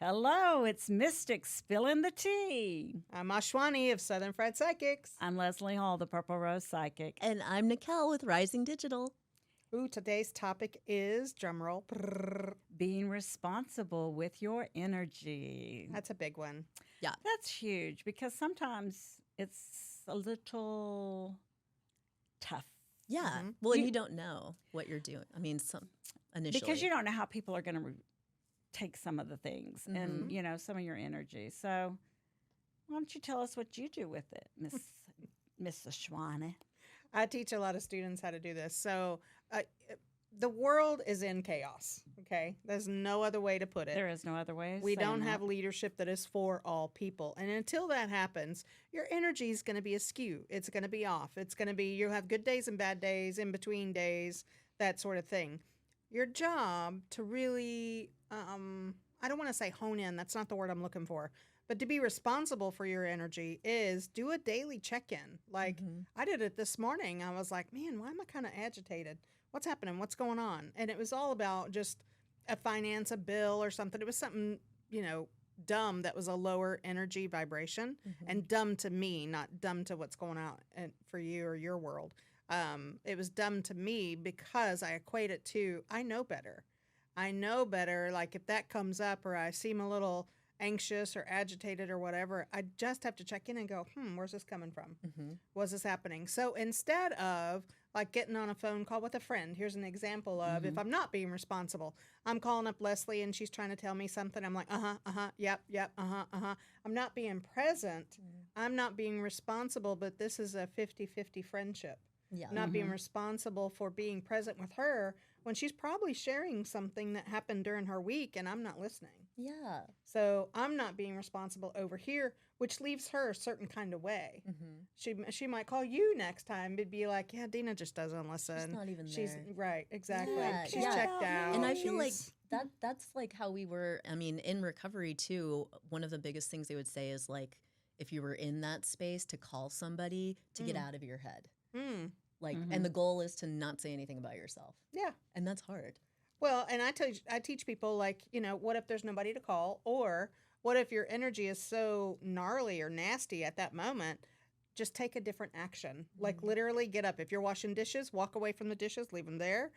Hello, it's Mystic spilling the tea. I'm Ashwani of Southern Fried Psychics. I'm Leslie Hall, the Purple Rose Psychic. And I'm Nickelle with Rising Digital. Ooh, today's topic is, drumroll, Being responsible with your energy. that's a big one. Yeah. That's huge because sometimes it's a little tough. Yeah. Mhm. Well, you don't know what you're doing. I mean, initially. Because you don't know how people are going to take some of the things and, some of your energy. So why don't you tell us what you do with it, Miss Ashwani? I teach a lot of students how to do this. So the world is in chaos, okay? There's no other way to put it. There is no other way. We don't have leadership that is for all people. And until that happens, your energy is going to be askew. It's going to be off. It's going to be, you have good days and bad days, in between days, that sort of thing. Your job to really, I don't want to say hone in, that's not the word I'm looking for, but to be responsible for your energy is do a daily check-in. Like I did it this morning. I was like, man, why am I kind of agitated? What's happening? What's going on? And it was all about just a finance, a bill or something. It was something, dumb that was a lower energy vibration and dumb to me, not dumb to what's going on for you or your world. It was dumb to me because I equate it to, I know better. Like if that comes up or I seem a little anxious or agitated or whatever, I just have to check in and go, where's this coming from? What's this happening? So instead of like getting on a phone call with a friend, here's an example of if I'm not being responsible, I'm calling up Leslie and she's trying to tell me something. I'm like, yep, I'm not being present. I'm not being responsible, but this is a 50-50 friendship. Yeah. Not being responsible for being present with her when she's probably sharing something that happened during her week and I'm not listening. Yeah. So I'm not being responsible over here, which leaves her a certain kind of way. She might call you next time. It'd be like, yeah, Dina just doesn't listen. She's not even there. Right, exactly. Yeah, She's yeah. checked out. And I feel like that's like how we were, I mean, in recovery too, one of the biggest things they would say is like, if you were in that space to call somebody to get out of your head. Like, and the goal is to not say anything about yourself. Yeah. And that's hard. Well, and I teach people like, what if there's nobody to call, or what if your energy is so gnarly or nasty at that moment? Just take a different action. Like literally get up. If you're washing dishes, walk away from the dishes, leave them there.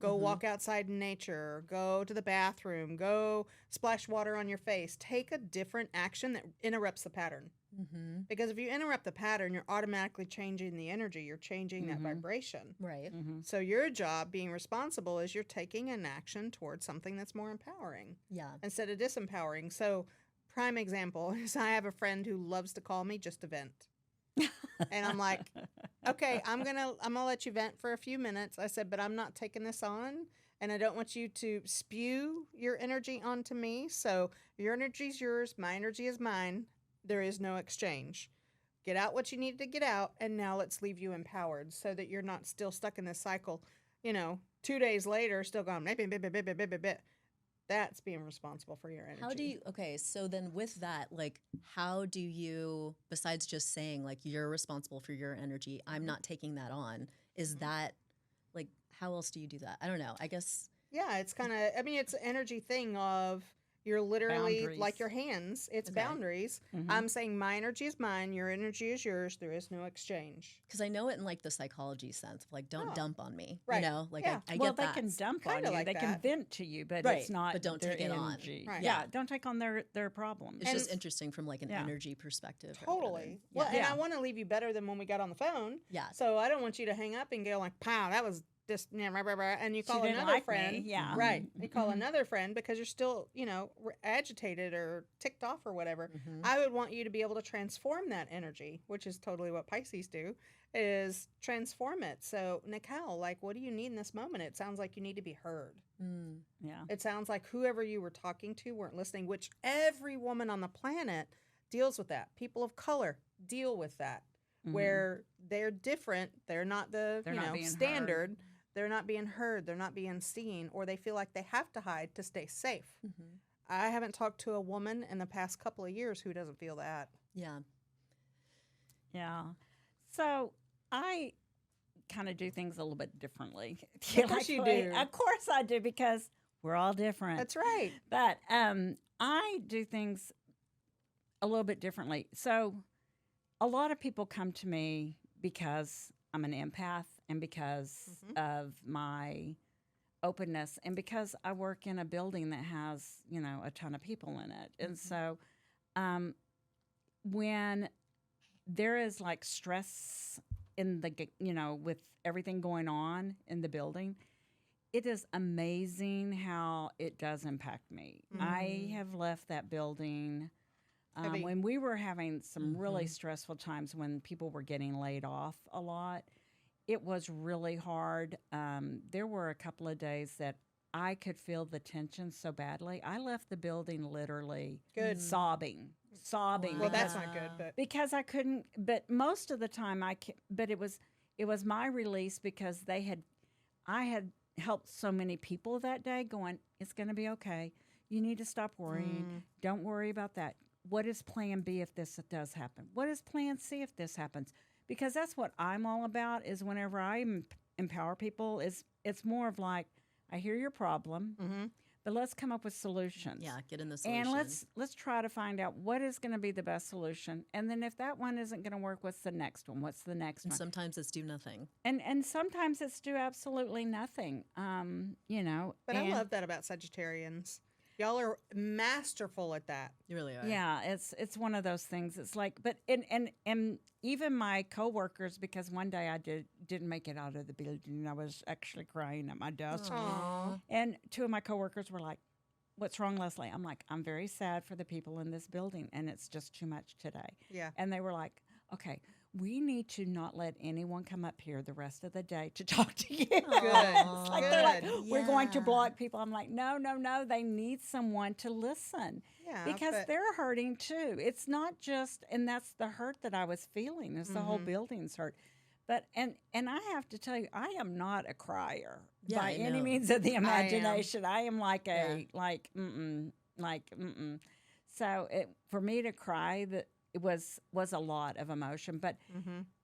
Go walk outside in nature. Go to the bathroom. Go splash water on your face. Take a different action that interrupts the pattern. Because if you interrupt the pattern, you're automatically changing the energy. You're changing that vibration. Right. So your job, being responsible, is you're taking an action towards something that's more empowering. Yeah. Instead of disempowering. So prime example is I have a friend who loves to call me just to vent. And I'm like, okay, I'm gonna let you vent for a few minutes. I said, but I'm not taking this on, and I don't want you to spew your energy onto me. So your energy is yours, my energy is mine. There is no exchange. Get out what you need to get out, and now let's leave you empowered so that you're not still stuck in this cycle. 2 days later, still going, that's being responsible for your energy. So then with that, like, how do you, besides just saying, like, you're responsible for your energy, I'm not taking that on, is that, like, how else do you do that? I don't know. I guess. Yeah, it's kind of, it's an energy thing of, you're literally Boundaries. like your hands. It's boundaries. I'm saying my energy is mine. Your energy is yours. There is no exchange. Because I know it in like the psychology sense, like don't dump on me. Right. Like Yeah. I Well, get they that. can dump on Kinda you. like They can that. vent to you, but Right, it's not but don't their take it on. energy. Right. Yeah, don't take on their problems. It's And- just interesting from like an Yeah. energy perspective. rather Totally. than- Well, yeah. and I want to leave you better than when we got on the phone. Yeah. So I don't want you to hang up and go like, pow, that was just, and you She call didn't another like friend. me. Yeah. Right. You call another friend because you're still, agitated or ticked off or whatever. I would want you to be able to transform that energy, which is totally what Pisces do, is transform it. So, Nickelle, like, what do you need in this moment? It sounds like you need to be heard. Yeah. It sounds like whoever you were talking to weren't listening, which every woman on the planet deals with that. People of color deal with that, where they're different. They're not the They're not being standard. heard. They're not being heard. They're not being seen, or they feel like they have to hide to stay safe. I haven't talked to a woman in the past couple of years who doesn't feel that. Yeah. Yeah. So I kind of do things a little bit differently. Of course you do. Of course I do, because We're all different. That's right. But I do things a little bit differently. So a lot of people come to me because I'm an empath and because of my openness and because I work in a building that has, a ton of people in it. And so when there is like stress in the, with everything going on in the building, it is amazing how it does impact me. I have left that building when we were having some really stressful times when people were getting laid off a lot. It was really hard. There were a couple of days that I could feel the tension so badly. I left the building literally sobbing. Well, that's not good, but Because I couldn't, but most of the time but it was my release because I had helped so many people that day going, it's going to be okay. You need to stop worrying. Don't worry about that. What is plan B if this does happen? What is plan C if this happens? Because that's what I'm all about is whenever I empower people, it's more of like, I hear your problem, but let's come up with solutions. Yeah, get in the solution. And let's try to find out what is going to be the best solution. And then if that one isn't going to work, what's the next one? What's the next one? Sometimes it's do nothing. And sometimes it's do absolutely nothing. But I love that about Sagittarians. Y'all are masterful at that. You really are. Yeah, it's one of those things. It's like, but and even my coworkers, because one day I didn't make it out of the building. I was actually crying at my desk. Aww. And two of my coworkers were like, "What's wrong, Leslie?" I'm like, "I'm very sad for the people in this building, and it's just too much today." Yeah. And they were like, "Okay, we need to not let anyone come up here the rest of the day to talk to you." Good. It's like they're like, Good. "We're going to Yeah. block people." I'm like, no. They need someone to listen Yeah. because but they're hurting too. It's not just, and that's the hurt that I was feeling. Is the whole building's hurt. But and I have to tell you, I am not a crier Yeah, by I any know. means of the I am. imagination. I am like Yeah. like So for me to cry, that it was a lot of emotion, but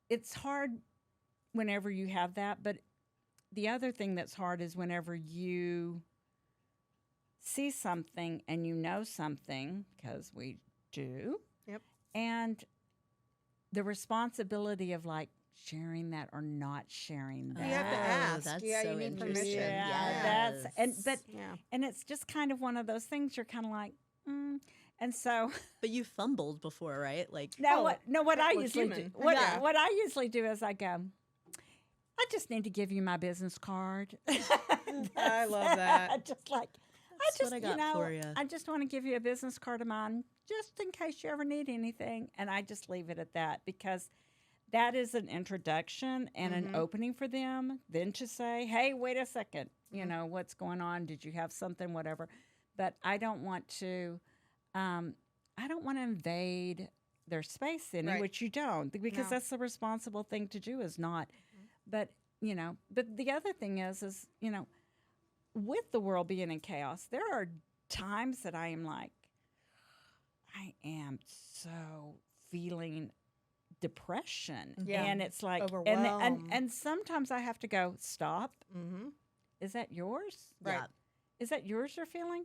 it's hard whenever you have that. But the other thing that's hard is whenever you see something and you know something, because we do. Yep. And the responsibility of like sharing that or not sharing that. You have to ask. That's Yeah, so you need interesting. permission. Yeah, Yes. and it's just kind of one of those things you're kind of like, and so But you fumbled before, right? Like, now Oh, what I we're usually human. do, what Yeah. what I usually do is I go, I just need to give you my business card. I love that. Just like That's what I got for ya. I just want to give you a business card of mine just in case you ever need anything, and I just leave it at that because that is an introduction and an opening for them. Then to say, "Hey, wait a second, what's going on? Did you have something? Whatever." But I don't want to. I don't want to invade their space any, Right. which you don't, because No. that's the responsible thing to do. Is not, but But the other thing is with the world being in chaos, there are times that I am like, I am so feeling depression, Yeah. and it's like, Overwhelmed. and sometimes I have to go stop. Mm-hmm. Is that yours? Right. yeah. Is that yours you're feeling?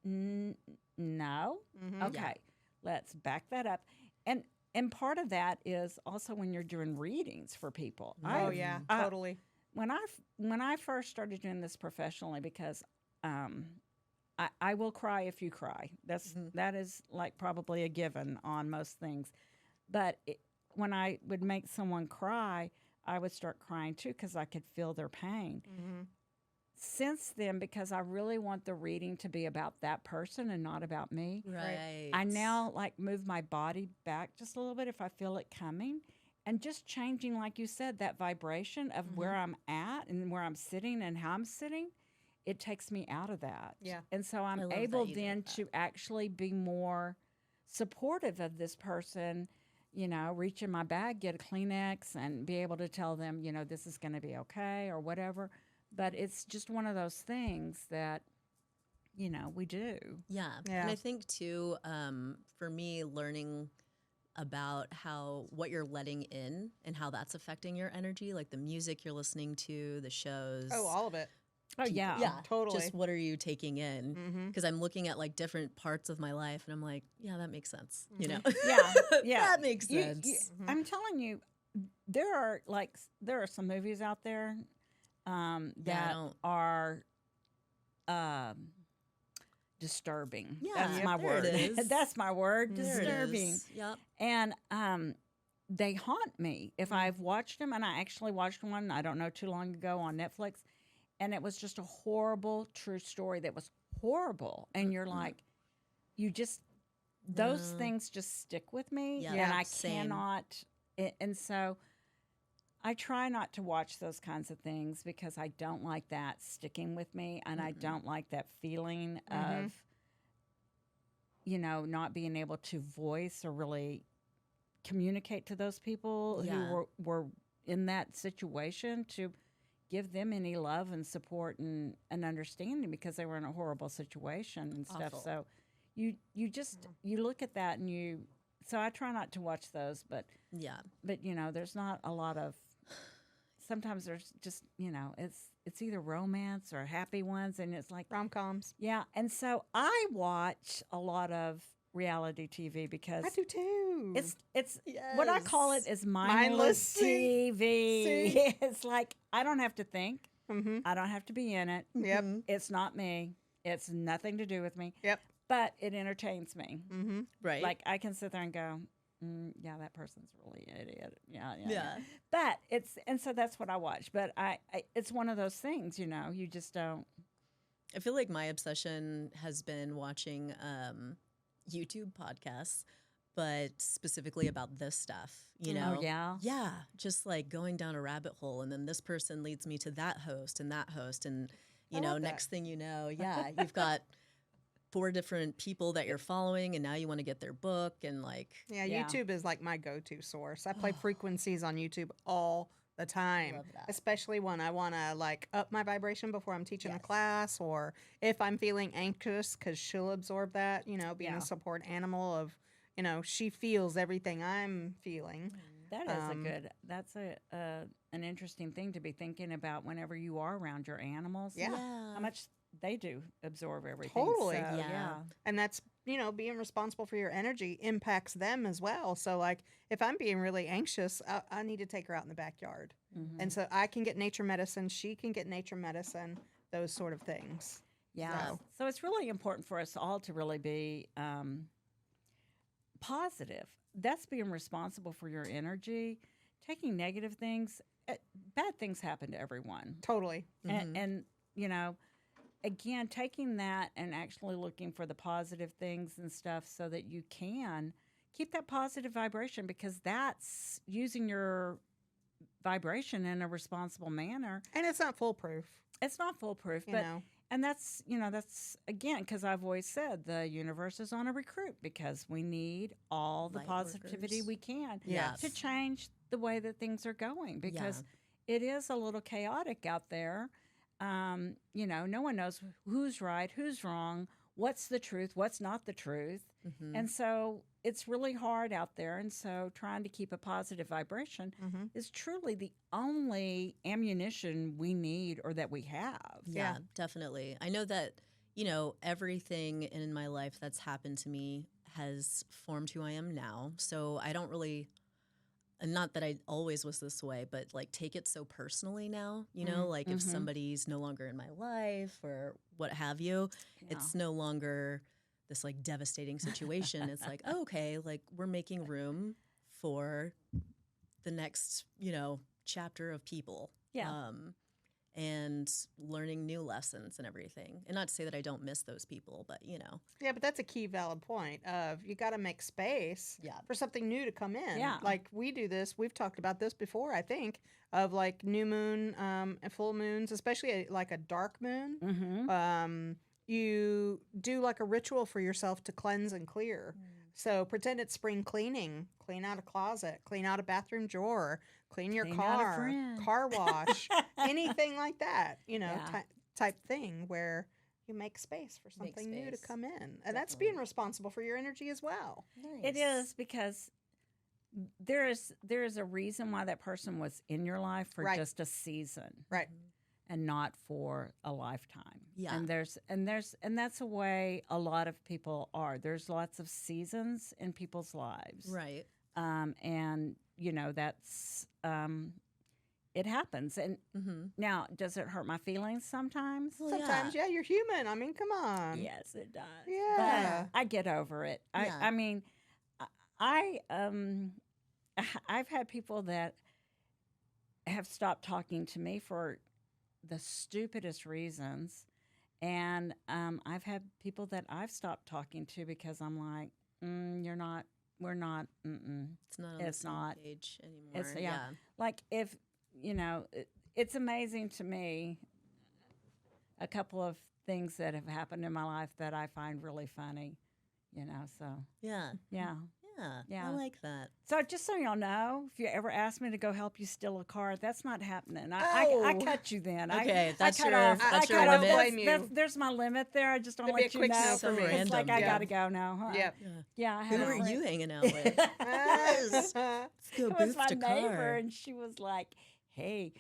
No. Mm-hmm. Okay, let's back that up. And part of that is also when you're doing readings for people. Oh yeah, totally. When I first started doing this professionally, because I will cry if you cry. That is like probably a given on most things. But when I would make someone cry, I would start crying too because I could feel their pain. Mm-hmm. Since then, because I really want the reading to be about that person and not about me, Right. I now like move my body back just a little bit if I feel it coming, and just changing, like you said, that vibration of where I'm at and where I'm sitting and how I'm sitting. It takes me out of that. Yeah. And so I I'm love that able you did then that. to actually be more supportive of this person, reach in my bag, get a Kleenex, and be able to tell them, this is going to be okay or whatever. But it's just one of those things that, we do. Yeah. Yeah. And I think too, for me, learning about what you're letting in and how that's affecting your energy, like the music you're listening to, the shows. Oh, all of it. Oh, yeah. Yeah, Totally. Just what are you taking in? Mm-hmm. Because I'm looking at like different parts of my life, and I'm like, yeah, that makes sense. You know, Yeah, yeah. that makes sense. I'm telling you, there are some movies out there that don't- are disturbing. Yeah, That's my there it word. is. That's my word. There it Disturbing. is. Yep. And they haunt me. If I've watched them, and I actually watched one, I don't know, too long ago on Netflix, and it was just a horrible true story that was horrible. And you're like, you just, those No. things just stick with me. Yeah, And I same. cannot, and so I try not to watch those kinds of things because I don't like that sticking with me. And I don't like that feeling of, not being able to voice or really communicate to those people Yeah. who were in that situation, to give them any love and support and understanding, because they were in a horrible situation and stuff. Awful. So you just you look at that and so I try not to watch those, but Yeah. there's not a lot of, sometimes there's just it's either romance or happy ones, and it's like, Rom-coms. yeah. And so I watch a lot of reality TV because I do too. it's what I call it is mindless TV. See? It's like I don't have to think. Mm-hmm. I don't have to be in it. Yep. It's not me. It's nothing to do with me. Yep. But it entertains me. Mm-hmm. Right. Like I can sit there and go, yeah, that person's really an idiot. Yeah. Yeah. But so that's what I watch. But I it's one of those things, you just don't. I feel like my obsession has been watching YouTube podcasts, but specifically about this stuff, Oh, yeah. Yeah, just like going down a rabbit hole, and then this person leads me to that host, and I love that. next thing you know, yeah, you've got 4 different people that you're following, and now you want to get their book, and like, Yeah, Yeah. YouTube is like my go-to source. I play frequencies on YouTube all the time, Love that. especially when I want to like up my vibration before I'm teaching a Yes. class, or if I'm feeling anxious, because she'll absorb that, being Yeah. a support animal of, she feels everything I'm feeling. That is that's an interesting thing to be thinking about whenever you are around your animals. Yeah. How much they do absorb everything. Totally. So, Yeah. And that's, being responsible for your energy impacts them as well. So, like, if I'm being really anxious, I need to take her out in the backyard. Mhm. And so I can get nature medicine. She can get nature medicine, those sort of things. Yeah. So- So it's really important for us all to really be positive. That's being responsible for your energy. Taking negative things, bad things happen to everyone. Totally. And again, taking that and actually looking for the positive things and stuff so that you can keep that positive vibration, because that's using your vibration in a responsible manner. And it's not foolproof, It's not foolproof, you but know. and that's again, because I've always said the universe is on a recruit, because we need all the Light positivity workers. we can Yes. to change the way that things are going, because it is a little chaotic out there. No one knows who's right, who's wrong, what's the truth, what's not the truth. And so it's really hard out there. And so trying to keep a positive vibration is truly the only ammunition we need or that we have. Yeah, definitely. I know that, everything in my life that's happened to me has formed who I am now. So I don't really, and not that I always was this way, but like take it so personally now, like if somebody's no longer in my life or what have you, it's no longer this like devastating situation. It's like, oh, okay, like we're making room for the next, chapter of people. Yeah. and learning new lessons and everything. And not to say that I don't miss those people, but Yeah, but that's a key valid point of you got to make space for something new to come in. Yeah. Like we do this, we've talked about this before, I think, of like new moon and full moons, especially like a dark moon. Mm-hmm. You do like a ritual for yourself to cleanse and clear. So pretend it's spring cleaning. Clean out a closet, clean out a bathroom drawer, clean your Clean out a car, friend. car wash, anything like that, Yeah. type thing where you make space for something new to space. come in. And that's being responsible for your energy as well. It is, because there is a reason why that person was in your life for Right. just a season. Right. and not for a lifetime. Yeah. And that's a way a lot of people are. There's lots of seasons in people's lives. Right. And that's it happens. And now, does it hurt my feelings sometimes? Well, Sometimes, yeah, you're human. I mean, come on. Yes, it does. Yeah. But I get over it. Yeah. I mean, I've had people that have stopped talking to me for the stupidest reasons, and I've had people that I've stopped talking to because I'm like, we're not. It's not on It's the same not. page anymore. It's like if it's amazing to me. A couple of things that have happened in my life that I find really funny, So Yeah. yeah. I like that. So just so y'all know, if you ever ask me to go help you steal a car, that's not happening. I cut you then. Okay, I cut off. that's your I cut off. limit. Blame you. There's my limit there. I just don't That'd be let a you quick know. no for me. It's like I Yeah. gotta go now. Huh? Yep. Yeah. I Who had are a- you hanging out with? Yes. It was my neighbor, and she was like, "Hey,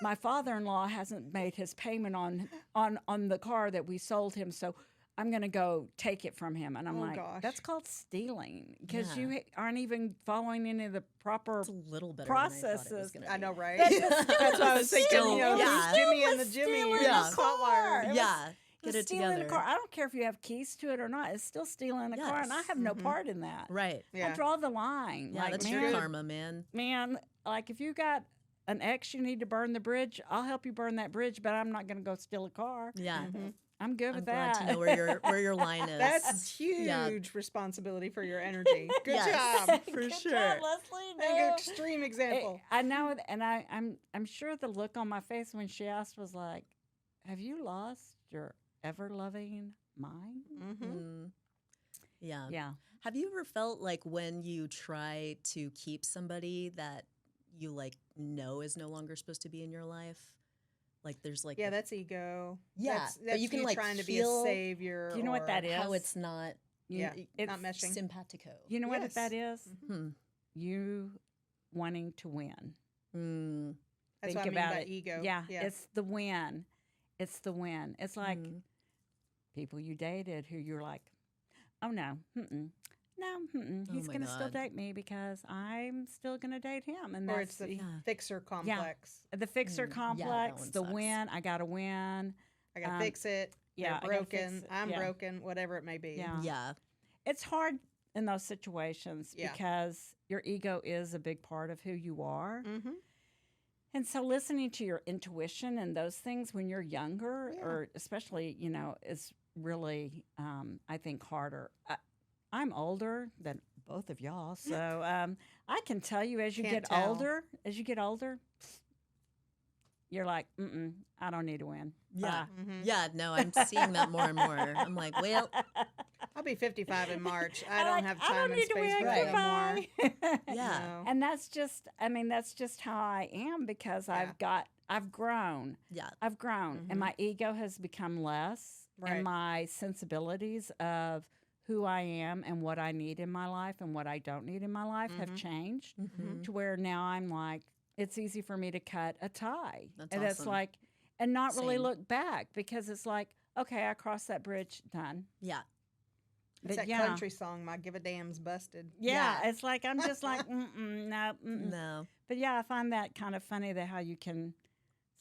my father-in-law hasn't made his payment on the car that we sold him, so I'm going to go take it from him." And I'm Oh, like, gosh. "That's called stealing because Yeah. you aren't even following any of the proper." It's a little better processes. Processes. Than I know, right? That's just- That's what I was thinking. Still, Who's Jimmy and the Jimmy. stealing Yeah. a Caught wire. car. Yeah. It was Get it stealing together. a car. I don't care if you have keys to it or not. It's still stealing a car, and I Yes. have no part in that. Right. Yeah. I draw the line. Yeah, like, that's man, your karma, man. man, like if you got an ex you need to burn the bridge, I'll help you burn that bridge, but I'm not going to go steal a car. Yeah. I'm good I'm with glad that. to know where your line is. That's huge Yeah. responsibility for your energy. Good Yes. job. For Good sure. job, Leslie. An No. extreme example. I know it, and I'm sure the look on my face when she asked was like, "Have you lost your ever loving mind?" Mm. Yeah. Yeah. Have you ever felt like when you try to keep somebody that you know is no longer supposed to be in your life? Like there's Yeah, that's ego. Yeah, That's but you can, trying to feel- be a savior. Do you know what that is? how it's not Yeah, it's not meshing. simpatico. You know what Yes. that is? Hmm. You wanting to win. Mm. That's Think what I mean about by it. ego. Yeah, it's the win. It's the win. It's like Mm. people you dated who you're like, "Oh no, Oh he's my gonna still God. date me because I'm still gonna date him." And or that's it's the Yeah. fixer complex. the fixer Mm, yeah, that complex, one the sucks. win. I gotta win. I gotta Um, fix it. yeah, They're I gotta fix broken. it. I'm Yeah. broken. Whatever it may be. Yeah. Yeah. It's hard in those situations Yeah. because your ego is a big part of who you are. Mm-hmm. And so listening to your intuition and those things when you're younger, Yeah. or especially, is really, I think, harder. I'm older than both of y'all, so I can tell you as you Can't get tell. older, you're like, I don't need to win. Yeah. Mm-hmm. Yeah. No, I'm seeing that more and more. I'm like, well, I'll be 55 in March. I I'm don't like, have I time don't and need to space win. for that no more. Goodbye. yeah. No. And that's just how I am because Yeah. I've grown. Yeah. I've grown and my ego has become less Right. and my sensibilities of who I am and what I need in my life and what I don't need in my life have changed Mhm. to where now I'm like, it's easy for me to cut a tie. That's and it's awesome. like, and not really Same. look back because it's like, okay, I crossed that bridge, done. Yeah. It's But that yeah. country song, My Give a Damn's Busted. Yeah, it's like, I'm just like, no. No. But yeah, I find that kind of funny that how you can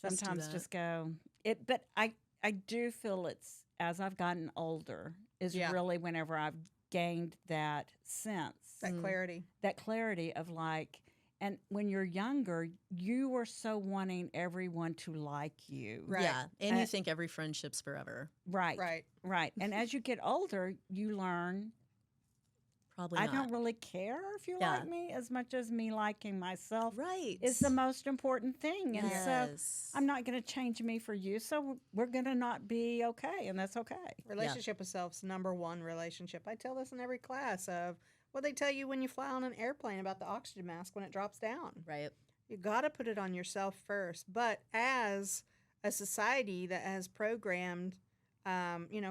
Just do sometimes that. just go it. But I do feel it's as I've gotten older is Yeah. really whenever I've gained that sense, That clarity. that clarity of like. And when you're younger, you were so wanting everyone to like you, Right. Yeah. And you Uh, think every friendship's forever. right, Right. right. And as you get older, you learn. Probably I not. don't really care if you Yeah. like me as much as me liking myself Right. is the most important thing. And so Yes. I'm not going to change me for you. So we're going to not be okay. And that's okay. Relationship with self's number one relationship. I tell this in every class of what they tell you when you fly on an airplane about the oxygen mask when it drops down. Right. You got to put it on yourself first. But as a society that has programmed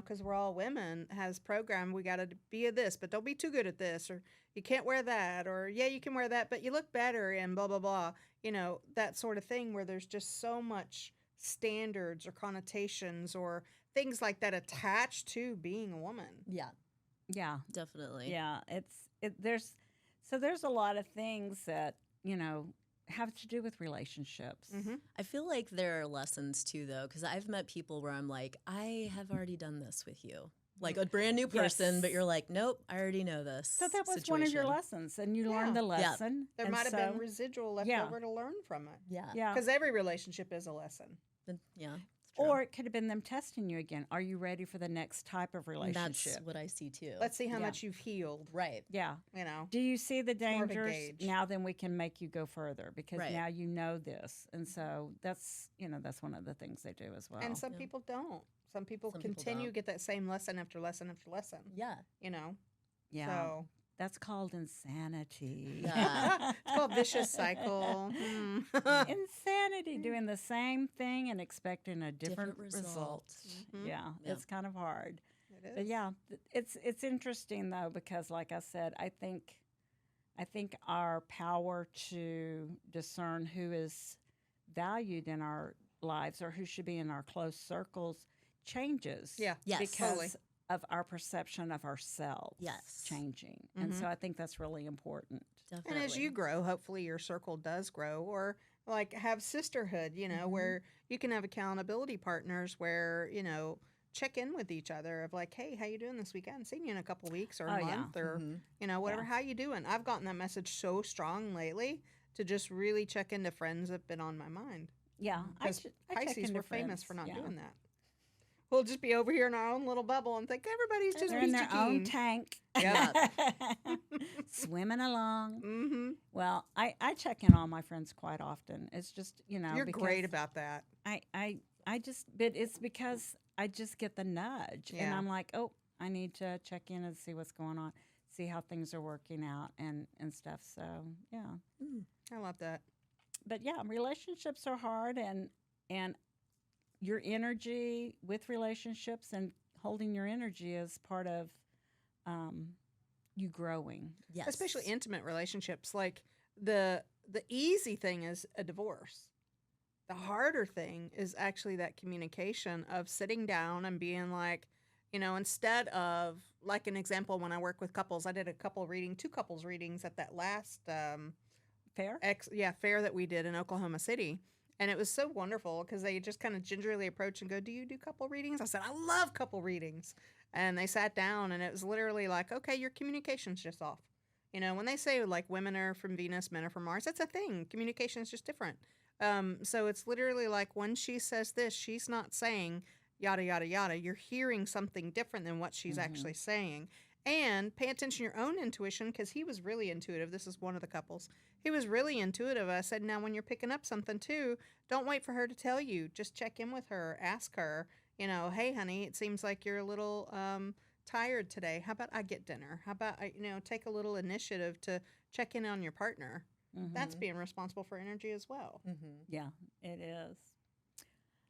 because we're all women, has programmed, we got to be this, but don't be too good at this, or you can't wear that, or yeah, you can wear that, but you look better, and blah, blah, blah. That sort of thing where there's just so much standards or connotations or things like that attached to being a woman. Yeah, Yeah. definitely. Yeah. There's a lot of things that, have to do with relationships. Mm-hmm. I feel like there are lessons too, though, because I've met people where I'm like, I have already done this with you. Like a brand new person, Yes. but you're like, nope, I already know this. So that was one of your situation. lessons, and you Yeah. learned the lesson. There and might have so- been residual left yeah. over to learn from it. Yeah. Yeah. Because every relationship is a lesson. Yeah. it's true. Or it could have been them testing you again. Are you ready for the next type of relationship? That's what I see too. Let's see how Yeah. much you've healed. right. Yeah. Do you see the more of a dangers? gauge. Now then we can make you go further because Right. now you know this. And so that's one of the things they do as well. And some Yeah. people don't. Some people Some people continue don't. get that same lesson after lesson after lesson. Yeah. yeah. So That's called insanity. Yeah. it's called vicious cycle. Insanity, doing the same thing and expecting a different, Different result. result. Mhm. Yeah, Yeah. it's kind of hard. It But is. yeah, it's interesting though because, like I said, I think our power to discern who is valued in our lives or who should be in our close circles changes. Yeah. Yes. because Totally. of our perception of ourselves. Yes. changing, and Mhm. so I think that's really important. Definitely. And as you grow, hopefully your circle does grow, or like have sisterhood, Mhm. where you can have accountability partners where, check in with each other of like, hey, how you doing this week? I haven't seen you in a couple weeks or Oh, a yeah. month or, Mhm. whatever. Yeah. How you doing? I've gotten that message so strong lately to just really check into friends that have been on my mind. Yeah, Because I check Pisces, into we're famous friends, for not yeah. doing that. We'll just be over here in our own little bubble and think everybody's just They're in their peachy own keen. tank, Yep. swimming along. Mm-hmm. Well, I check in on my friends quite often. It's just You're because great about that. but it's because I just get the nudge, and Yeah. I'm like, oh, I need to check in and see what's going on, see how things are working out, and stuff. So yeah, I love that. but yeah, relationships are hard, and your energy with relationships and holding your energy is part of you growing. Yes. Especially intimate relationships. Like the easy thing is a divorce. The harder thing is actually that communication of sitting down and being like, instead of like an example, when I work with couples, I did two couples readings at that last Fair? fair that we did in Oklahoma City. And it was so wonderful because they just kind of gingerly approached and go, do you do couple readings? I said, I love couple readings. And they sat down and it was literally like, okay, your communication's just off. When they say like women are from Venus, men are from Mars, that's a thing. Communication is just different. So it's literally like when she says this, she's not saying yada, yada, yada. You're hearing something different than what she's actually saying. And pay attention to your own intuition because he was really intuitive. This is one of the couples. He was really intuitive. I said, now when you're picking up something too, don't wait for her to tell you. Just check in with her. Ask her, hey, honey, it seems like you're a little tired today. How about I get dinner? How about I, take a little initiative to check in on your partner? That's being responsible for energy as well. Mm-hmm. Yeah, it is.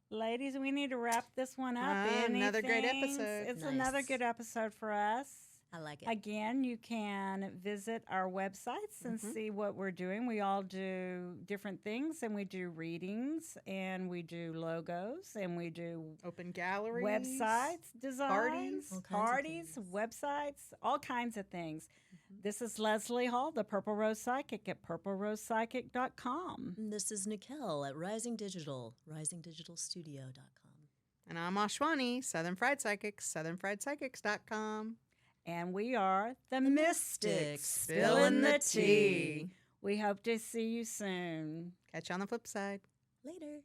Ladies, we need to wrap this one up. Another great Anything? episode. It's another Nice. good episode for us. I like it. Again, you can visit our websites and see what we're doing. We all do different things, and we do readings, and we do logos, and we do Open galleries. websites, designs, All kinds of parties, things. websites, all kinds of things. This is Leslie Hall, the Purple Rose Psychic at purplerosepsychic.com. And this is Nickelle at Rising Digital, risingdigitalstudio.com. And I'm Ashwani, Southern Fried Psychics, southernfriedpsychics.com. And we are the Mystics, Spilling spilling the the tea. tea. We hope to see you soon. Catch you on the flip side. Later.